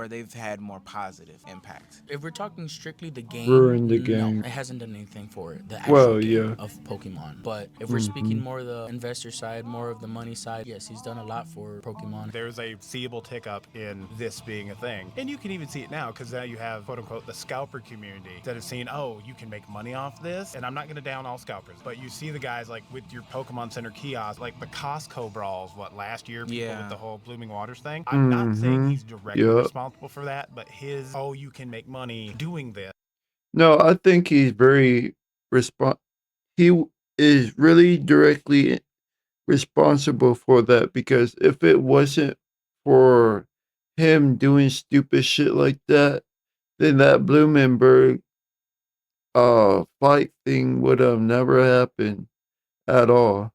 or they've had more positive impact? If we're talking strictly the game, Ruined the no, game. it hasn't done anything for it, the actual Well, game yeah. of Pokemon. But if we're speaking Mm-hmm. more the investor side, more of the money side, yes, he's done a lot for Pokemon. There's a seeable tick up in this being a thing. And you can even see it now because now you have, quote unquote, the scalper community that have seen, oh, you can make money off this. And I'm not going to down all scalpers, but you see the guys like with your Pokemon Center kiosk, like the Costco brawls, last year, people with Yeah. the whole Blooming Waters thing. I'm not saying Mm-hmm. he's directly Yep. responsible for that, but his, oh, you can make money doing this. No, I think he's very respon he is really directly responsible for that because if it wasn't for him doing stupid shit like that, then that Blumenberg fight thing would have never happened at all.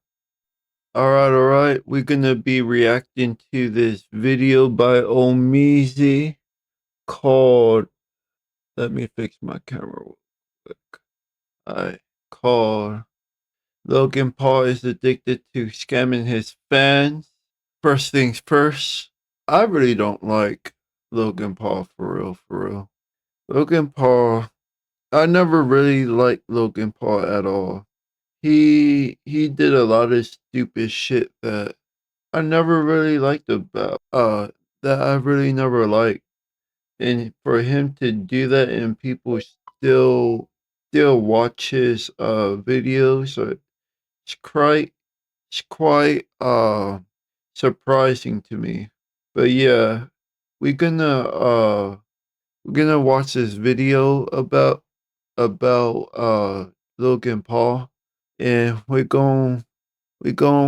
All right. We're gonna be reacting to this video by Omizi called. Let me fix my camera real quick. I called Logan Paul is addicted to scamming his fans. First things first, I really don't like Logan Paul for real, for real. Logan Paul, I never really liked Logan Paul at all. He did a lot of stupid shit that I never really liked about that I really never liked. And for him to do that and people still watch his videos, it's quite it's quite surprising to me. But yeah, we're gonna uh we're gonna watch this video about Logan Paul and we're gonna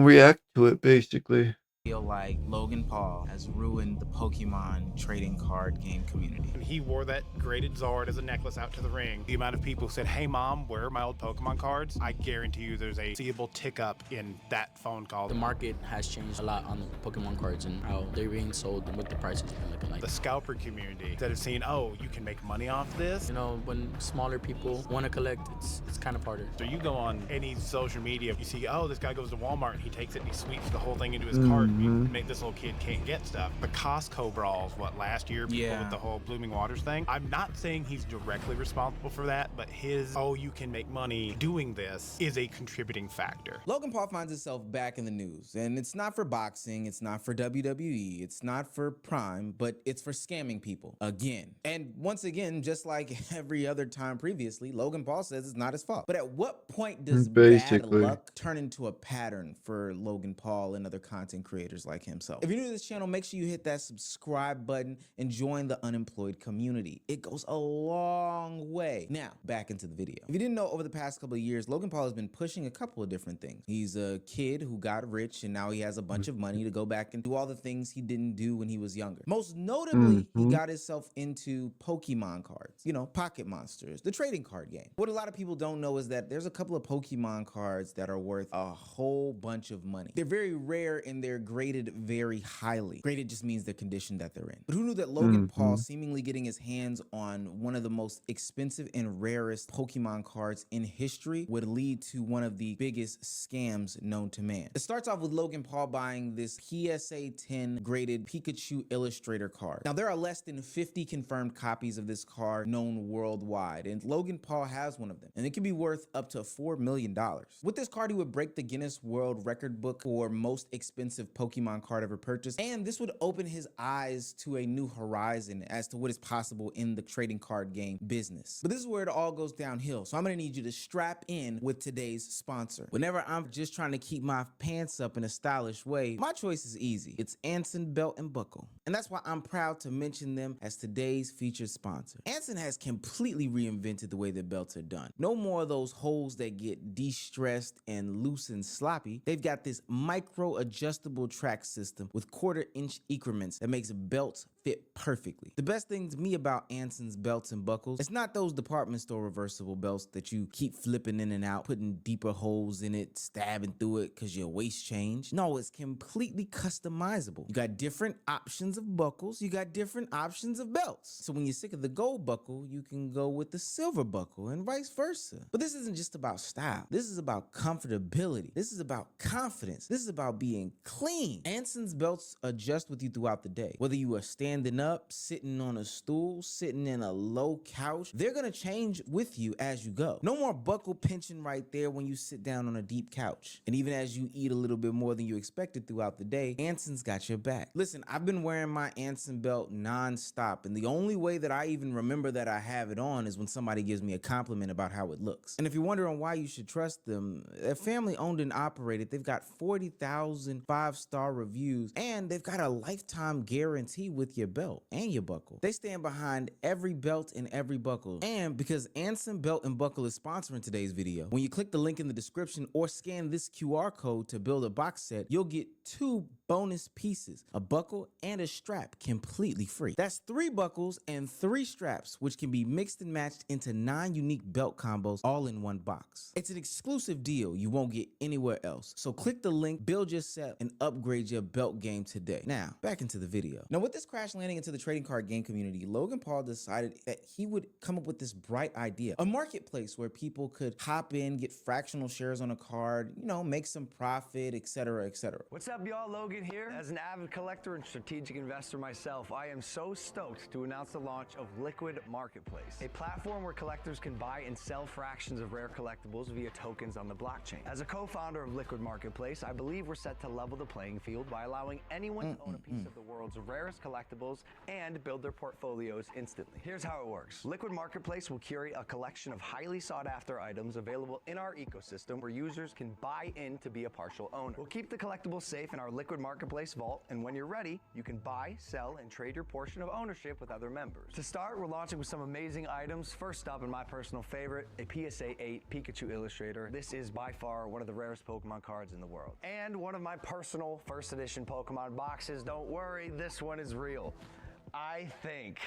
react to it basically. Feel like Logan Paul has ruined the Pokemon trading card game community. And he wore that graded Zord as a necklace out to the ring. The amount of people who said, hey mom, where are my old Pokemon cards? I guarantee you there's a seeable tick up in that phone call. The market has changed a lot on the Pokemon cards and how they're being sold and what the prices been looking like. The scalper community that have seen, oh, you can make money off this. You know, when smaller people want to collect, it's kind of harder. So you go on any social media, you see, oh, this guy goes to Walmart and he takes it and he sweeps the whole thing into his cart. And you make this little kid can't get stuff. The Costco brawls, last year, people Yeah. with the whole Blooming Waters thing. I'm not saying he's directly responsible for that, but his, oh, you can make money doing this is a contributing factor. Logan Paul finds himself back in the news, and it's not for boxing, it's not for WWE, it's not for Prime, but it's for scamming people again. And once again, just like every other time previously, Logan Paul says it's not his fault. But at what point does bad Basically. luck turn into a pattern for Logan Paul and other content creators like himself? If you're new to this channel, make sure you hit that subscribe button and join the unemployed community. It goes a long way. Now, back into the video. If you didn't know, over the past couple of years, Logan Paul has been pushing a couple of different things. He's a kid who got rich and now he has a bunch of money to go back and do all the things he didn't do when he was younger. Most notably, he got himself into Pokemon cards, you know, Pocket Monsters, the trading card game. What a lot of people don't know is that there's a couple of Pokemon cards that are worth a whole bunch of money. They're very rare and they're graded very highly. Graded just means the condition that they're in. But who knew that Logan Paul seemingly getting his hands on one of the most expensive and rarest Pokemon cards in history would lead to one of the biggest scams known to man? It starts off with Logan Paul buying this PSA 10 graded Pikachu Illustrator card. Now, there are less than 50 confirmed copies of this card known worldwide, and Logan Paul has one of them, and it can be worth up to $4 million. With this card, he would break the Guinness World Record book for most expensive Pokemon card ever purchased, and this would open his eyes to a new horizon as to what is possible in the trading card game business. But this is where it all goes downhill, so I'm gonna need you to strap in with today's sponsor. Whenever I'm just trying to keep my pants up in a stylish way, my choice is easy. It's Anson Belt and Buckle. And that's why I'm proud to mention them as today's featured sponsor. Anson has completely reinvented the way their belts are done. No more of those holes that get de-stressed and loose and sloppy. They've got this micro adjustable track system with 1/4 inch increments that makes belts fit perfectly. The best thing to me about Anson's belts and buckles, it's not those department store reversible belts that you keep flipping in and out, putting deeper holes in it, stabbing through it because your waist changed. No, it's completely customizable. You got different options of buckles, you got different options of belts. So when you're sick of the gold buckle, you can go with the silver buckle and vice versa. But this isn't just about style. This is about comfortability. This is about confidence. This is about being clean. Anson's belts adjust with you throughout the day. Whether you are standing standing up, sitting on a stool, sitting in a low couch. They're gonna change with you as you go. No more buckle pinching right there when you sit down on a deep couch. And even as you eat a little bit more than you expected throughout the day, Anson's got your back. Listen, I've been wearing my Anson belt non-stop, and the only way that I even remember that I have it on is when somebody gives me a compliment about how it looks. And if you're wondering why you should trust them, they're family owned and operated. They've got 40,000 five-star reviews, and they've got a lifetime guarantee with your belt and your buckle. They stand behind every belt and every buckle. And because Anson Belt and Buckle is sponsoring today's video, when you click the link in the description or scan this QR code to build a box set, you'll get 2 bonus pieces, a buckle and a strap, completely free. That's 3 buckles and 3 straps, which can be mixed and matched into 9 unique belt combos all in one box. It's an exclusive deal you won't get anywhere else. So click the link, build your set, and upgrade your belt game today. Now, back into the video. Now, with this crash landing into the trading card game community, Logan Paul decided that he would come up with this bright idea, a marketplace where people could hop in, get fractional shares on a card, you know, make some profit, etc., etc. What's up, y'all? Logan here. As an avid collector and strategic investor myself, I am so stoked to announce the launch of Liquid Marketplace, a platform where collectors can buy and sell fractions of rare collectibles via tokens on the blockchain. As a co-founder of Liquid Marketplace, I believe we're set to level the playing field by allowing anyone to own a piece of the world's rarest collectibles and build their portfolios instantly. Here's how it works. Liquid Marketplace will curate a collection of highly sought-after items available in our ecosystem where users can buy in to be a partial owner. We'll keep the collectibles safe in our Liquid Marketplace vault, and when you're ready, you can buy, sell, and trade your portion of ownership with other members. To start, we're launching with some amazing items. First up, and my personal favorite, a PSA 8 Pikachu Illustrator. This is by far one of the rarest Pokemon cards in the world. And one of my personal first edition Pokemon boxes. Don't worry, this one is real. I think.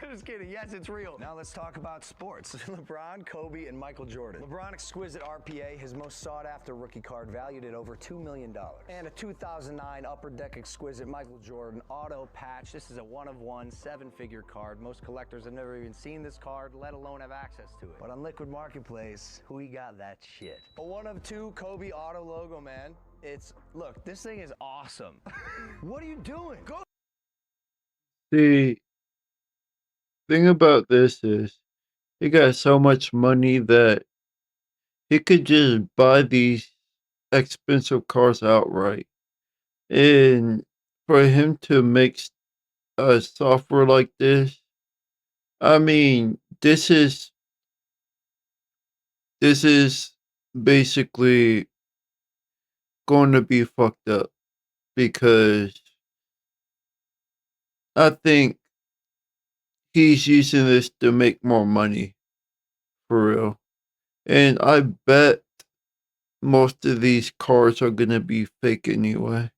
I'm just kidding. Yes, it's real. Now let's talk about sports. LeBron, Kobe, and Michael Jordan. LeBron Exquisite RPA, his most sought-after rookie card, valued at over $2 million. And a 2009 Upper Deck Exquisite Michael Jordan auto patch. This is a one-of-one, 7-figure card. Most collectors have never even seen this card, let alone have access to it. But on Liquid Marketplace, we got that shit. A one-of-two Kobe auto logo, man. Look, this thing is awesome. What are you doing? Go. The thing about this is he got so much money that he could just buy these expensive cars outright. And for him to make a software like this, I mean, this is basically going to be fucked up because I think he's using this to make more money for real. And I bet most of these cars are gonna be fake anyway.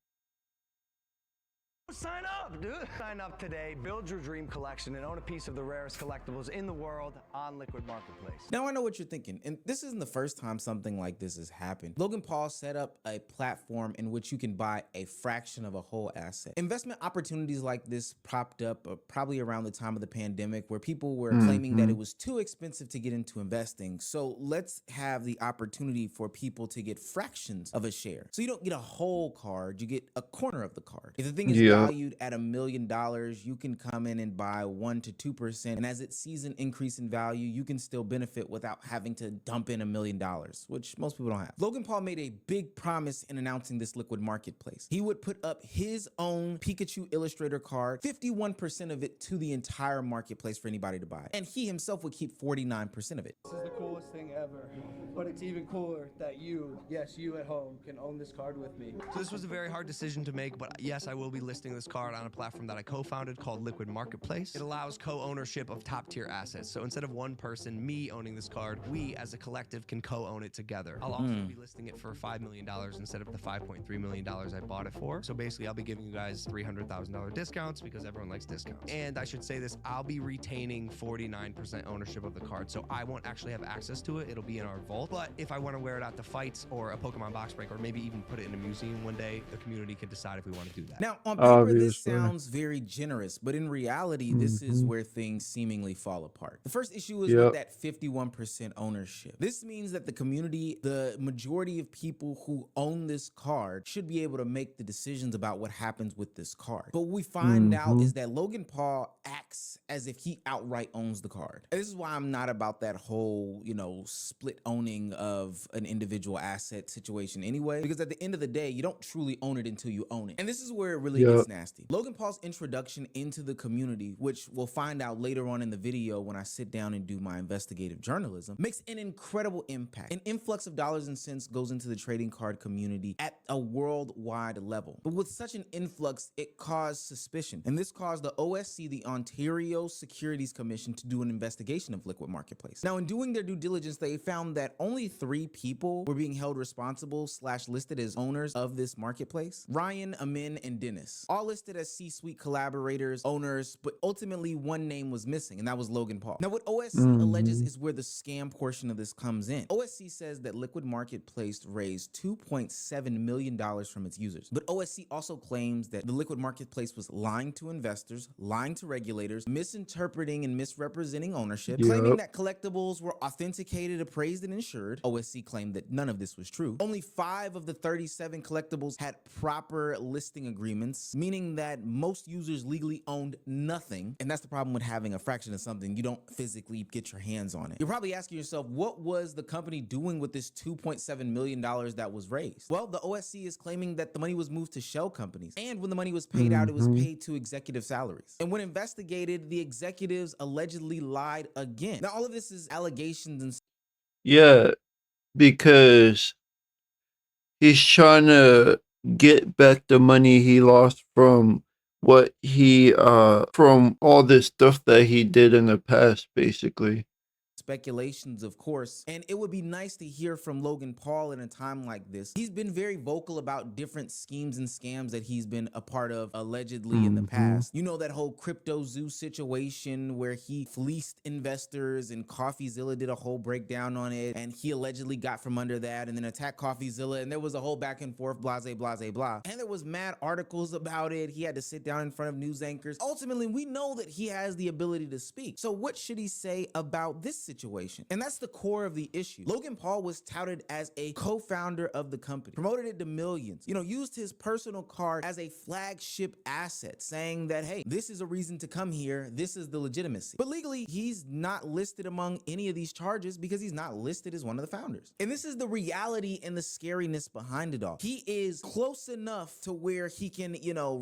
Sign up, dude. Sign up today, build your dream collection, and own a piece of the rarest collectibles in the world on Liquid Marketplace. Now I know what you're thinking, and this isn't the first time something like this has happened. Logan Paul set up a platform in which you can buy a fraction of a whole asset. Investment opportunities like this popped up probably around the time of the pandemic where people were claiming that it was too expensive to get into investing. So let's have the opportunity for people to get fractions of a share. So you don't get a whole card, you get a corner of the card. If the thing is valued at $1 million, you can come in and buy 1 to 2%. And as it sees an increase in value, you can still benefit without having to dump in $1 million, which most people don't have. Logan Paul made a big promise in announcing this Liquid Marketplace. He would put up his own Pikachu Illustrator card, 51% of it to the entire marketplace for anybody to buy. And he himself would keep 49% of it. This is the coolest thing ever, but it's even cooler that you at home, can own this card with me. So this was a very hard decision to make, but yes, I will be listing this card on a platform that I co-founded called Liquid Marketplace. It allows co-ownership of top-tier assets. So instead of one person, me owning this card, we as a collective can co-own it together. I'll also be listing it for $5 million instead of the $5.3 million I bought it for. So basically, I'll be giving you guys $300,000 discounts because everyone likes discounts. And I should say this, I'll be retaining 49% ownership of the card. So I won't actually have access to it. It'll be in our vault. But if I want to wear it at the fights or a Pokemon box break, or maybe even put it in a museum one day, the community can decide if we want to do that. Now, on paper, this sounds very generous generous, but in reality, this is Mhm. where things seemingly fall apart. The first issue is with Yep. that 51% ownership. This means that the community, the majority of people who own this card, should be able to make the decisions about what happens with this card. But what we find out is Mhm. that Logan Paul acts as if he outright owns the card. And this is why I'm not about that whole, split owning of an individual asset situation anyway, because at the end of the day, you don't truly own it until you own it. And this is where it really Yep. gets nasty. Logan Paul's introduction into the community, which we'll find out later on in the video when I sit down and do my investigative journalism, makes an incredible impact. An influx of dollars and cents goes into the trading card community at a worldwide level. But with such an influx, it caused suspicion. And this caused the OSC, the Ontario Securities Commission, to do an investigation of Liquid Marketplace. Now, in doing their due diligence, they found that only 3 people were being held responsible / listed as owners of this marketplace: Ryan, Amin, and Dennis. All listed as C-suite collaborators, owners, but ultimately one name was missing, and that was Logan Paul. Now, what OSC alleges Mhm. is where the scam portion of this comes in. OSC says that Liquid Marketplace raised $2.7 million from its users. But OSC also claims that the Liquid Marketplace was lying to investors, lying to regulators, misinterpreting and misrepresenting ownership, claiming Yep. that collectibles were authenticated, appraised, and insured. OSC claimed that none of this was true. Only 5 of the 37 collectibles had proper listing agreements, meaning that most users legally owned nothing. And that's the problem with having a fraction of something. You don't physically get your hands on it. You're probably asking yourself, what was the company doing with this $2.7 million that was raised? Well, the OSC is claiming that the money was moved to shell companies. And when the money was paid out, it was Mhm. paid to executive salaries. And when investigated, the executives allegedly lied again. Now, all of this is allegations and Yeah, because he's trying to get back the money he lost from from all this stuff that he did in the past, basically. speculations, of course, and it would be nice to hear from Logan Paul in a time like this. He's been very vocal about different schemes and scams that he's been a part of allegedly in the Mhm. past. You know, that whole Crypto Zoo situation where he fleeced investors, and CoffeeZilla did a whole breakdown on it, and he allegedly got from under that and then attacked CoffeeZilla, and there was a whole back and forth, blase, blase, blah. And there was mad articles about it. He had to sit down in front of news anchors. Ultimately, we know that he has the ability to speak. So what should he say about this situation? And that's the core of the issue. Logan Paul was touted as a co-founder of the company, promoted it to millions, used his personal card as a flagship asset, saying that, hey, this is a reason to come here. This is the legitimacy. But legally, he's not listed among any of these charges because he's not listed as one of the founders. And this is the reality and the scariness behind it all. He is close enough to where he can,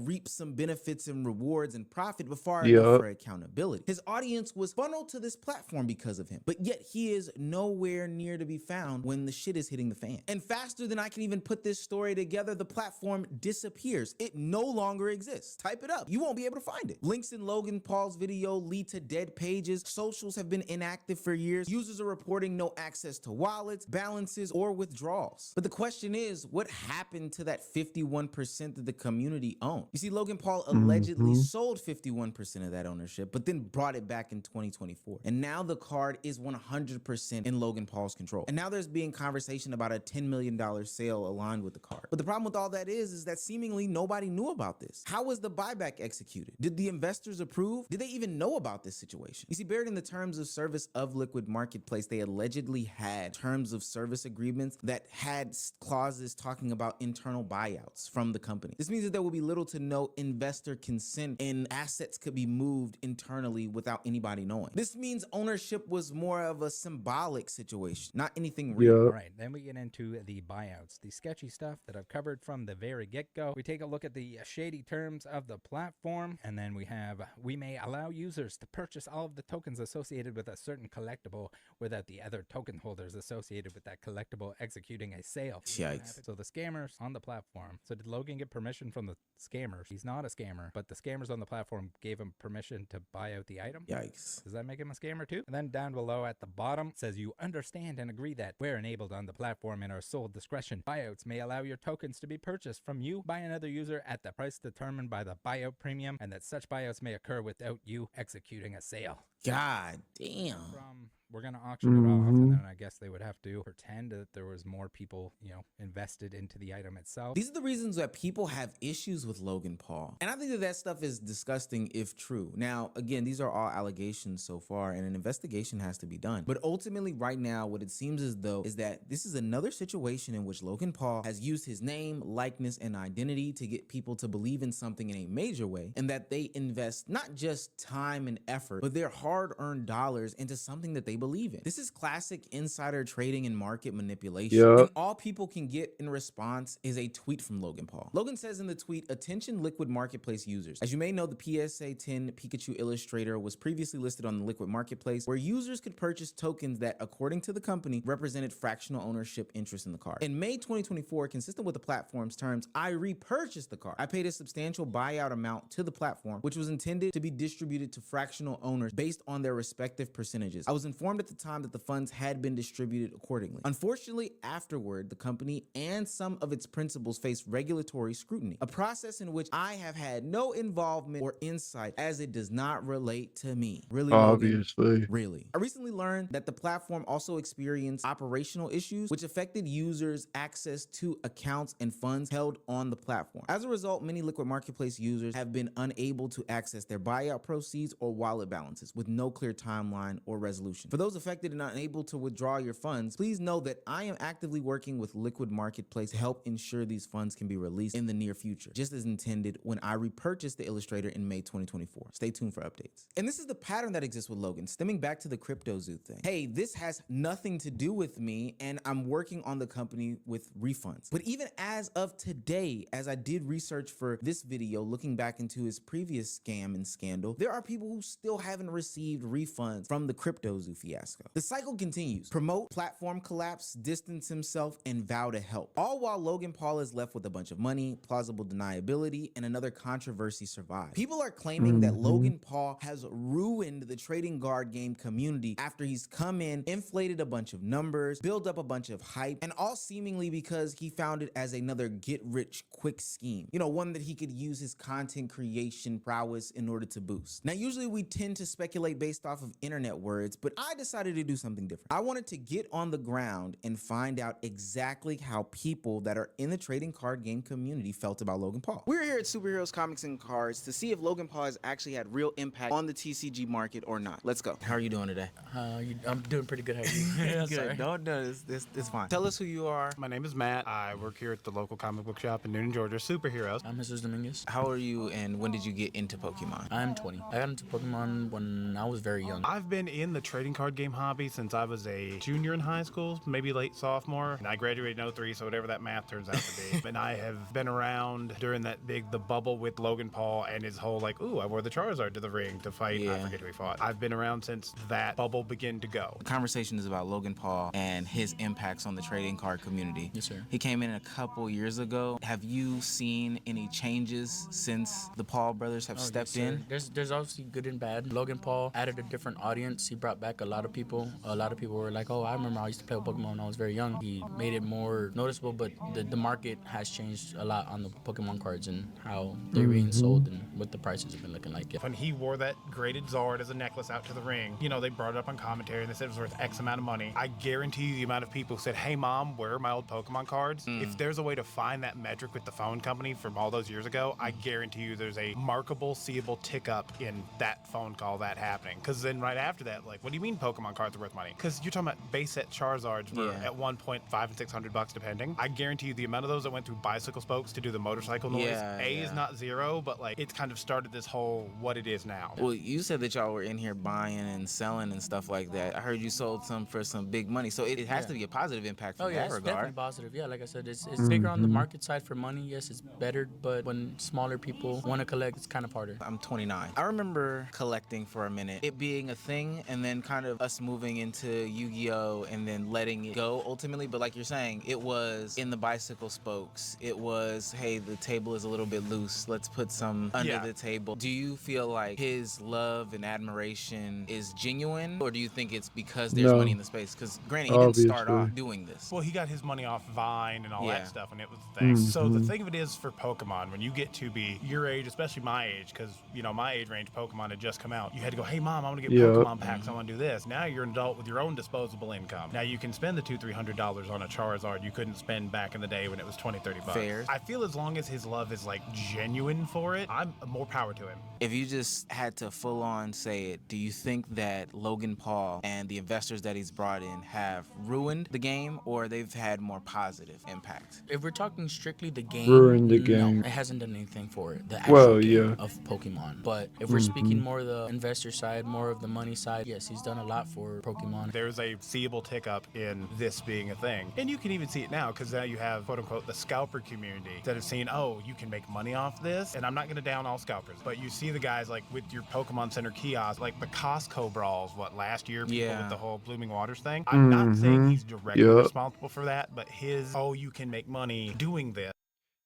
reap some benefits and rewards and profit, but far enough Yep. for accountability. His audience was funneled to this platform because of him. But yet he is nowhere near to be found when the shit is hitting the fan. And faster than I can even put this story together, the platform disappears. It no longer exists. Type it up. You won't be able to find it. Links in Logan Paul's video lead to dead pages. Socials have been inactive for years. Users are reporting no access to wallets, balances, or withdrawals. But the question is, what happened to that 51% that the community owned? You see, Logan Paul allegedly Mhm. sold 51% of that ownership, but then brought it back in 2024. And now the card is 100% in Logan Paul's control. And now there's being conversation about a $10 million sale aligned with the card. But the problem with all that is that seemingly nobody knew about this. How was the buyback executed? Did the investors approve? Did they even know about this situation? You see, buried in the terms of service of Liquid Marketplace, they allegedly had terms of service agreements that had clauses talking about internal buyouts from the company. This means that there will be little to no investor consent and assets could be moved internally without anybody knowing. This means ownership was more of a symbolic situation, not anything real. Yep. All right, then we get into the buyouts, the sketchy stuff that I've covered from the very get-go. We take a look at the shady terms of the platform, and then we may allow users to purchase all of the tokens associated with a certain collectible without the other token holders associated with that collectible executing a sale. Yikes. So the scammers on the platform. So did Logan get permission from the scammers? He's not a scammer, but the scammers on the platform gave him permission to buy out the item. Yikes. Does that make him a scammer too? And then down below at the bottom it says you understand and agree that where enabled on the platform in our sole discretion, buyouts may allow your tokens to be purchased from you by another user at the price determined by the buyout premium, and that such buyouts may occur without you executing a sale. God damn. From we're going to auction it off. And then I guess they would have to pretend that there was more people, invested into the item itself. These are the reasons that people have issues with Logan Paul. And I think that that stuff is disgusting if true. Now, again, these are all allegations so far, and an investigation has to be done. But ultimately, right now, what it seems as though is that this is another situation in which Logan Paul has used his name, likeness, and identity to get people to believe in something in a major way, and that they invest not just time and effort, but their hard-earned dollars into something that they believe in. This is classic insider trading and market manipulation. And all people can get in response is a tweet from Logan Paul. Logan says in the tweet, "Attention Liquid Marketplace users. As you may know, the PSA 10 Pikachu Illustrator was previously listed on the Liquid Marketplace, where users could purchase tokens that, according to the company, represented fractional ownership interest in the card. In May 2024, consistent with the platform's terms, I repurchased the card. I paid a substantial buyout amount to the platform, which was intended to be distributed to fractional owners based on their respective percentages. I was informed at the time that the funds had been distributed accordingly. Unfortunately, afterward, the company and some of its principals faced regulatory scrutiny, a process in which I have had no involvement or insight, as it does not relate to me." Really, Obviously. Logan? Really? I recently learned that the platform also experienced operational issues, which affected users' access to accounts and funds held on the platform. As a result, many Liquid Marketplace users have been unable to access their buyout proceeds or wallet balances, with no clear timeline or resolution. For those affected and unable to withdraw your funds, please know that I am actively working with Liquid Marketplace to help ensure these funds can be released in the near future, just as intended when I repurchased the Illustrator in May 2024. Stay tuned for updates. And this is the pattern that exists with Logan, stemming back to the Crypto Zoo thing. Hey, this has nothing to do with me, and I'm working on the company with refunds. But even as of today, as I did research for this video, looking back into his previous scam and scandal, there are people who still haven't received refunds from the Crypto Zoo fiasco. The cycle continues. Promote, platform collapse, distance himself, and vow to help. All while Logan Paul is left with a bunch of money, plausible deniability, and another controversy survives. People are claiming that Logan Paul has ruined the trading card game community after he's come in, inflated a bunch of numbers, built up a bunch of hype, and all seemingly because he found it as another get-rich-quick scheme. One that he could use his content creation prowess in order to boost. Now, usually we tend to speculate based off of internet words, but I decided to do something different. I wanted to get on the ground and find out exactly how people that are in the trading card game community felt about Logan Paul. We're here at Superheroes Comics and Cards to see if Logan Paul has actually had real impact on the TCG market or not. Let's go. How are you doing today? I'm doing pretty good. How are you? Good. No, it's fine. Tell us who you are. My name is Matt. I work here at the local comic book shop in Newton, Georgia, Superheroes. I'm Jesus Dominguez. How are you, and when did you get into Pokemon? I'm 20. I got into Pokemon when I was very young. I've been in the trading card game hobby since I was a junior in high school, maybe late sophomore. And I graduated in 03, so whatever that math turns out to be. And I have been around during the bubble with Logan Paul and his whole I wore the Charizard to the ring to fight. Yeah. I forget who he fought. I've been around since that bubble began to go. The conversation is about Logan Paul and his impacts on the trading card community. Yes, sir. He came in a couple years ago. Have you seen any changes since the Paul brothers have stepped in? There's obviously good and bad. Logan Paul added a different audience. He brought back a lot of people. A lot of people were like, "Oh, I remember I used to play Pokemon when I was very young." He made it more noticeable, but the market has changed a lot on the Pokemon cards and how they're being sold and what the prices have been looking like. Yeah. When he wore that graded Zord as a necklace out to the ring, they brought it up on commentary and they said it was worth X amount of money. I guarantee you the amount of people who said, "Hey mom, where are my old Pokemon cards?" If there's a way to find that metric with the phone company from all those years ago, I guarantee you there's a markable, seeable tick up in that phone call that happening. Because then right after that, what do you mean Pokemon cards are worth money? Because you're talking about base set Charizards for at one point $500 and $600 depending. I guarantee you the amount of those that went through bicycle spokes to do the motorcycle noise, is not zero, but it's kind of started this whole what it is now. Well, you said that y'all were in here buying and selling and stuff like that. I heard you sold some for some big money, so it has to be a positive impact from that it's regard. Definitely positive. Yeah, like I said, it's bigger on the market side for money. Yes, it's better, but when smaller people want to collect, it's kind of harder. I'm 29. I remember collecting for a minute, it being a thing, and then kind of us moving into Yu-Gi-Oh! And then letting it go ultimately. But like you're saying, it was in the bicycle spokes. It was, hey, the table is a little bit loose. Let's put some under the table. Do you feel like his love and admiration is genuine, or do you think it's because there's money in the space? Because granted, he didn't start off doing this. Well, he got his money off Vine and all that stuff, and it was the thing. So the thing of it is, for Pokemon, when you get to be your age, especially my age, because my age range Pokemon had just come out, you had to go, "Hey mom, I want to get Pokemon packs. I want to do this." process, now you're an adult with your own disposable income. Now you can spend the $200-300 on a Charizard you couldn't spend back in the day when it was $20-30. Fair. I feel as long as his love is like genuine for it, I'm more power to him. If you just had to full on say it, do you think that Logan Paul and the investors that he's brought in have ruined the game, or they've had more positive impact? If we're talking strictly the game, Ruined the game. no, it hasn't done anything for it. The actual Well, game yeah. of Pokemon. But if we're speaking more of the investor side, more of the money side, yes, he's done a lot for Pokemon. There's a seeable tick up in this being a thing. And you can even see it now because now you have, quote unquote, the scalper community that have seen, oh, you can make money off this. And I'm not going to down all scalpers, but you see the guys like with your Pokemon Center kiosks, like the Costco brawls, last year, people with the whole Blooming Waters thing. I'm not saying he's directly responsible for that, but his, oh, you can make money doing this.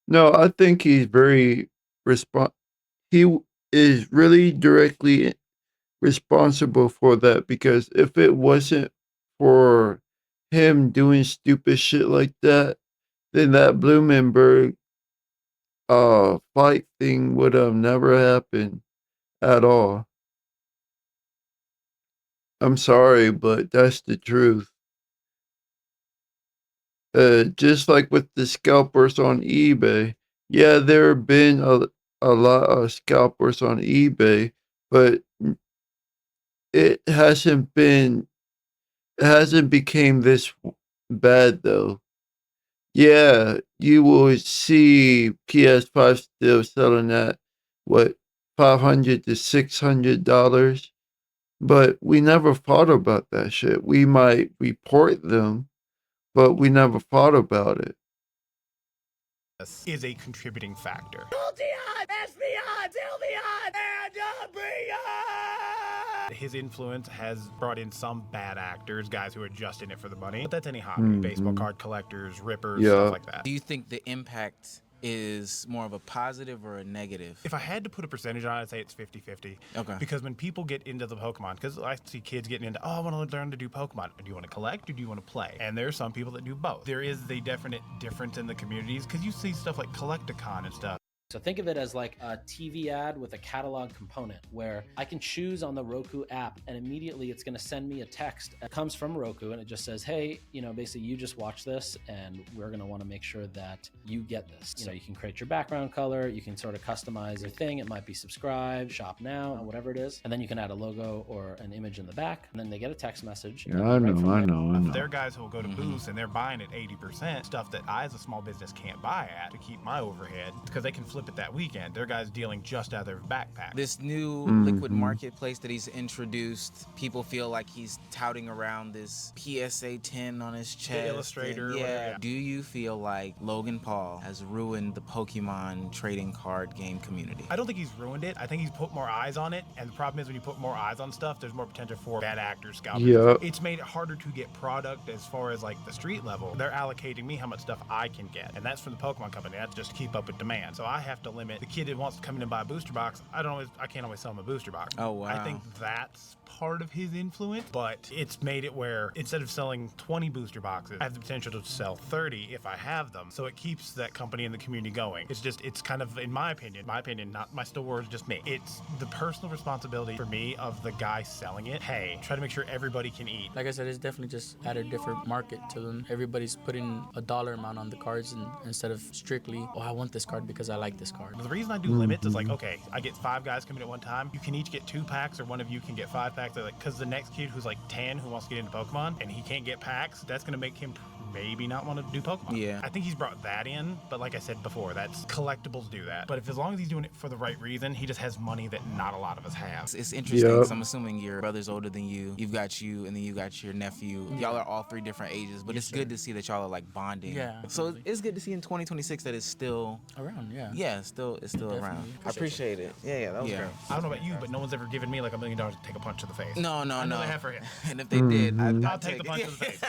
No, I think he's very he is really directly responsible for that, because if it wasn't for him doing stupid shit like that, then that Blumenberg fight thing would have never happened at all. I'm sorry, but that's the truth. Just like with the scalpers on eBay. Yeah, there have been a lot of scalpers on eBay, but it hasn't became this bad though. Yeah, you will see PS5 still selling at what, $500 to $600, but we never thought about that shit. We might report them, but we never thought about it. Is a contributing factor. His influence has brought in some bad actors, guys who are just in it for the money. But that's any hobby. Baseball card collectors, rippers, stuff like that. Do you think the impact is more of a positive or a negative? If I had to put a percentage on it, I'd say it's 50-50. Okay. Because when people get into the Pokemon, because I see kids getting into, oh, I want to learn to do Pokemon. Do you want to collect or do you want to play? And there are some people that do both. There is a definite difference in the communities, because you see stuff like Collecticon and stuff. So think of it as like a TV ad with a catalog component where I can choose on the Roku app and immediately it's going to send me a text that comes from Roku and it just says, hey, basically you just watch this and we're going to want to make sure that you get this. You can create your background color, you can sort of customize your thing. It might be subscribe, shop now, whatever it is. And then you can add a logo or an image in the back and then they get a text message. Yeah, I know. There are guys who will go to booths and they're buying at 80% stuff that I as a small business can't buy at to keep my overhead, because they can flip it that weekend. They're guys dealing just out of their backpack. This new liquid marketplace that he's introduced, people feel like he's touting around this PSA 10 on his chest. The Illustrator. Yeah. Do you feel like Logan Paul has ruined the Pokemon trading card game community? I don't think he's ruined it. I think he's put more eyes on it. And the problem is when you put more eyes on stuff, there's more potential for bad actors, scalpers. Yeah. It's made it harder to get product as far as like the street level. They're allocating me how much stuff I can get. And that's from the Pokemon company. That's just to keep up with demand. So I have to limit the kid that wants to come in and buy a booster box. I can't always sell him a booster box. Oh, wow. I think that's part of his influence, but it's made it where instead of selling 20 booster boxes, I have the potential to sell 30 if I have them. So it keeps that company and the community going. It's kind of, in my opinion, not my stores, just me. It's the personal responsibility for me of the guy selling it. Hey, try to make sure everybody can eat. Like I said, it's definitely just at a different market to them. Everybody's putting a dollar amount on the cards and instead of strictly, oh, I want this card because I like this card. The reason I do limits is like, okay, I get 5 guys coming at one time. You can each get 2 packs, or one of you can get 5 packs. Like, because the next kid who's like 10 who wants to get into Pokemon and he can't get packs, that's going to make him maybe not want to do Pokemon. Yeah. I think he's brought that in, but like I said before, that's collectibles do that. But if as long as he's doing it for the right reason, he just has money that not a lot of us have. It's interesting because I'm assuming your brother's older than you. You've got you, and then you got your nephew. Y'all are all 3 different ages, but it's good to see that y'all are like bonding. Yeah. So it's good to see in 2026 that it's still around. Yeah. Yeah, it's still around. I appreciate it. Yeah, that was great. I don't know about you, but no one's ever given me like $1 million to take a punch to the face. No. I know they have for him. And if they did, I'll take the punch to the face.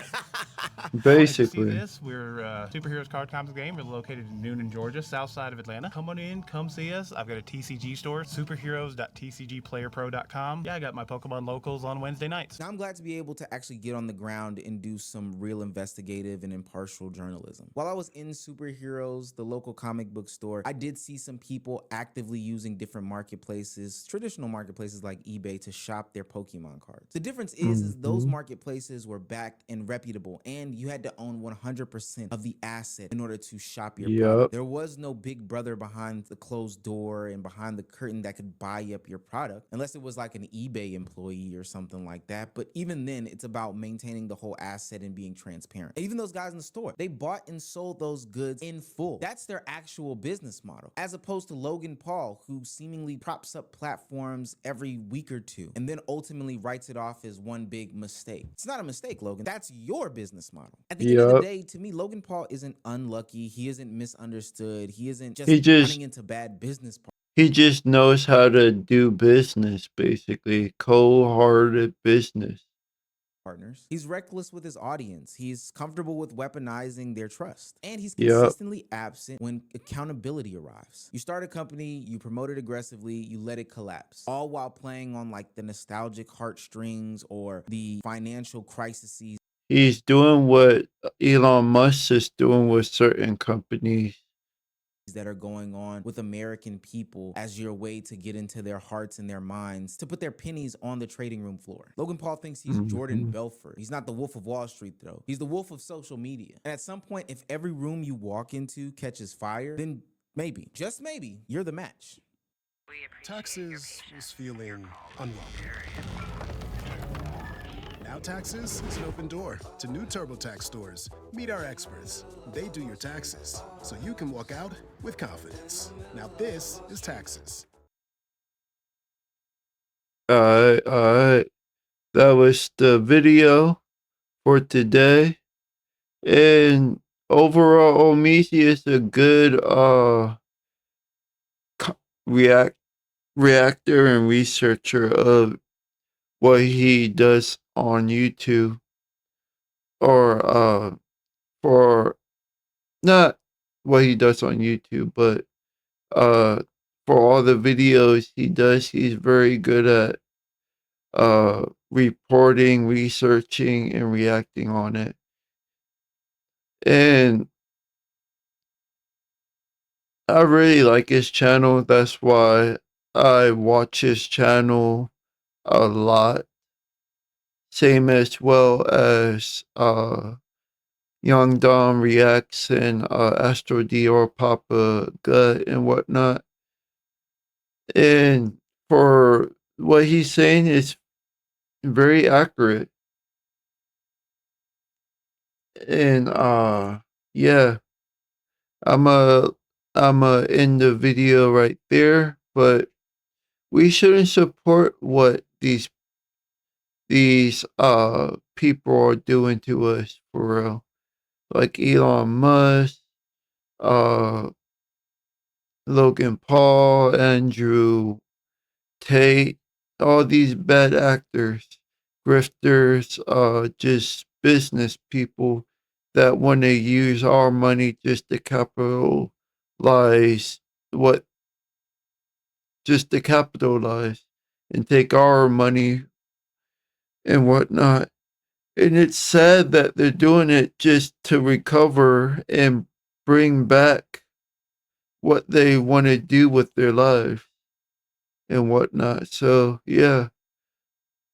As you see Basically. this, we're Superheroes Card Comics game. We're located in Noonan, Georgia, south side of Atlanta. Come on in, come see us. I've got a TCG store, superheroes.tcgplayerpro.com. Yeah, I got my Pokemon locals on Wednesday nights. Now, I'm glad to be able to actually get on the ground and do some real investigative and impartial journalism. While I was in Superheroes, the local comic book store, I did see some people actively using different marketplaces, traditional marketplaces like eBay, to shop their Pokemon cards. The difference is those marketplaces were backed and reputable, and you had to own 100% of the asset in order to shop your product. There was no big brother behind the closed door and behind the curtain that could buy up your product, unless it was like an eBay employee or something like that. But even then, it's about maintaining the whole asset and being transparent. And even those guys in the store, they bought and sold those goods in full. That's their actual business model, as opposed to Logan Paul, who seemingly props up platforms every week or two and then ultimately writes it off as one big mistake. It's not a mistake, Logan. That's your business model. At the end of the day, to me, Logan Paul isn't unlucky. He isn't misunderstood. He isn't just running into bad business partners. He just knows how to do business, basically. Cold-hearted business. He's reckless with his audience. He's comfortable with weaponizing their trust. And he's consistently absent when accountability arrives. You start a company, you promote it aggressively, you let it collapse, all while playing on like the nostalgic heartstrings or the financial crises. He's doing what Elon Musk is doing with certain companies That are going on with American people as your way to get into their hearts and their minds, to put their pennies on the trading room floor. Logan Paul thinks he's Jordan Belfort. He's not the Wolf of Wall Street, though. He's the Wolf of social media. And at some point, if every room you walk into catches fire, then maybe, just maybe, you're the match. Taxes is feeling unwelcome. Now Taxes is an open door to new TurboTax stores. Meet our experts. They do your taxes, so you can walk out with confidence. Now this is Taxes. Alright. That was the video for today. And overall, Omizi is a good reactor and researcher of what he does on YouTube. Or for not what he does on YouTube, but for all the videos he does, he's very good at reporting, researching, and reacting on it. And I really like his channel. That's why I watch his channel a lot. Same as well as Young Dom Reacts and Astro Dior Papa Gut and whatnot. And for what he's saying is very accurate. And yeah, I'm end the video right there, but we shouldn't support what these people are doing to us, for real. Like Elon Musk, Logan Paul, Andrew Tate, all these bad actors, grifters, just business people that want to use our money just to capitalize and take our money and whatnot. And it's sad that they're doing it just to recover and bring back what they want to do with their lives and whatnot. So, yeah,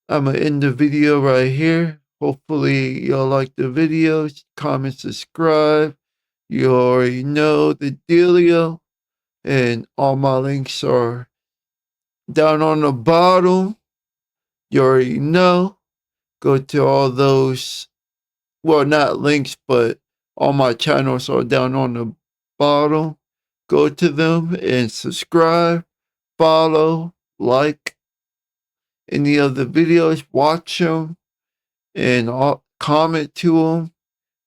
I'm going to end the video right here. Hopefully, y'all like the videos. Comment, subscribe. You already know the dealio. And all my links are down on the bottom. You already know. Go to all those, well, not links, but all my channels are down on the bottom. Go to them and subscribe, follow, like any of the videos, watch them, and comment to them,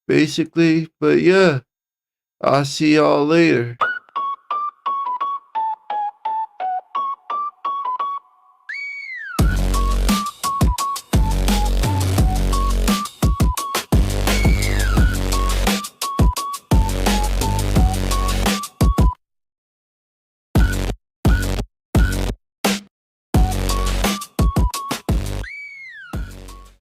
basically. But yeah, I'll see y'all later.